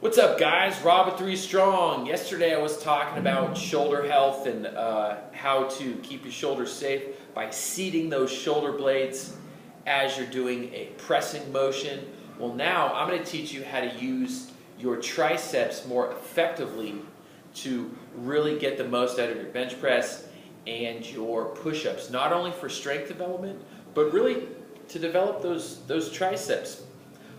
What's up, guys? Rob at 3 Strong. Yesterday I was talking about shoulder health and how to keep your shoulders safe by seating those shoulder blades as you're doing a pressing motion. Well, now I'm going to teach you how to use your triceps more effectively to really get the most out of your bench press and your push-ups. Not only for strength development, but really to develop those triceps.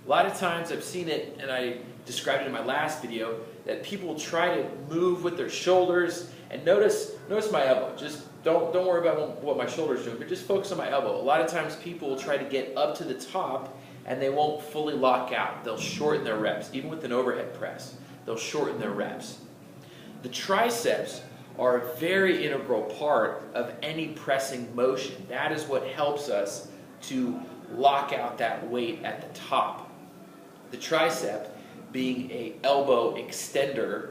A lot of times I've seen it, and I described it in my last video, that people try to move with their shoulders, and notice my elbow. Just don't worry about what my shoulder's doing, but just focus on my elbow. A lot of times people will try to get up to the top and they won't fully lock out. They'll shorten their reps. Even with an overhead press, they'll shorten their reps. The triceps are a very integral part of any pressing motion. That is what helps us to lock out that weight at the top. The tricep being an elbow extender,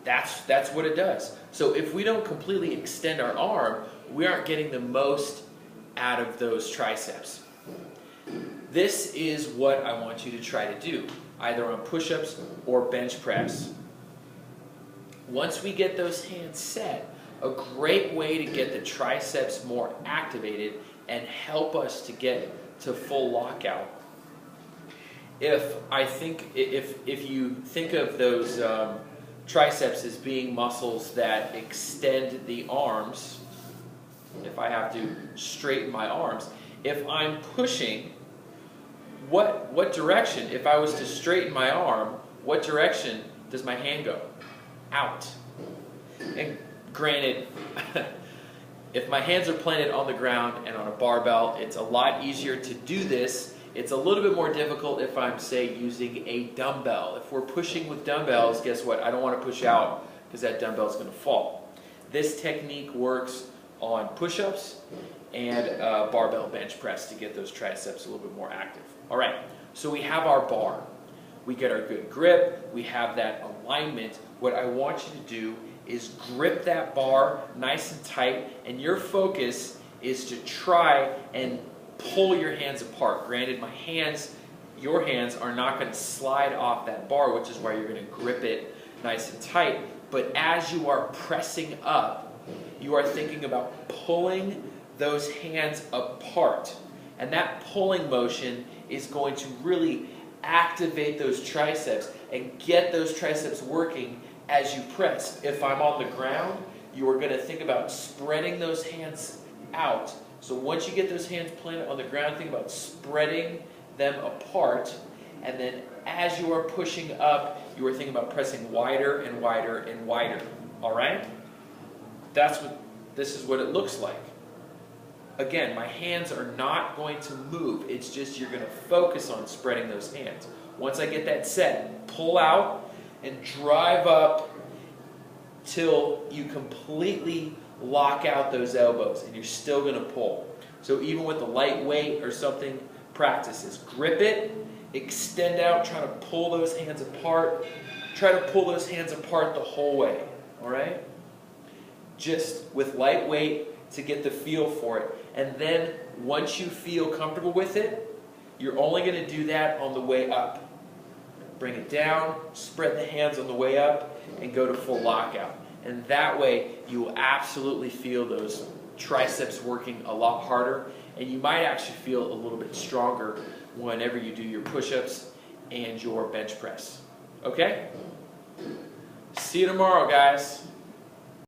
that's what it does. So if we don't completely extend our arm, we aren't getting the most out of those triceps. This is what I want you to try to do, either on push-ups or bench press. Once we get those hands set, a great way to get the triceps more activated and help us to get to full lockout. If you think of those triceps as being muscles that extend the arms, if I have to straighten my arms, if I'm pushing, what direction, if I was to straighten my arm, what direction does my hand go? Out. And granted, if my hands are planted on the ground and on a barbell, it's a lot easier to do this. It's a little bit more difficult if I'm, say, using a dumbbell. If we're pushing with dumbbells, guess what? I don't want to push out because that dumbbell is going to fall. This technique works on push-ups and barbell bench press to get those triceps a little bit more active. All right, so we have our bar. We get our good grip. We have that alignment. What I want you to do is grip that bar nice and tight, and your focus is to try and pull your hands apart. Granted, your hands are not going to slide off that bar, which is why you're going to grip it nice and tight. But as you are pressing up, you are thinking about pulling those hands apart. And that pulling motion is going to really activate those triceps and get those triceps working as you press. If I'm on the ground, you are going to think about spreading those hands out. So once you get those hands planted on the ground, think about spreading them apart. And then as you are pushing up, you are thinking about pressing wider and wider and wider. All right? This is what it looks like. Again, my hands are not going to move. It's just you're going to focus on spreading those hands. Once I get that set, pull out and drive up till you completely lock out those elbows, and you're still going to pull. So even with the light weight or something, practice this. Grip it, extend out, try to pull those hands apart. Try to pull those hands apart the whole way, all right? Just with light weight to get the feel for it. And then once you feel comfortable with it, you're only going to do that on the way up. Bring it down, spread the hands on the way up, and go to full lockout. And that way, you will absolutely feel those triceps working a lot harder, and you might actually feel a little bit stronger whenever you do your push-ups and your bench press. Okay? See you tomorrow, guys.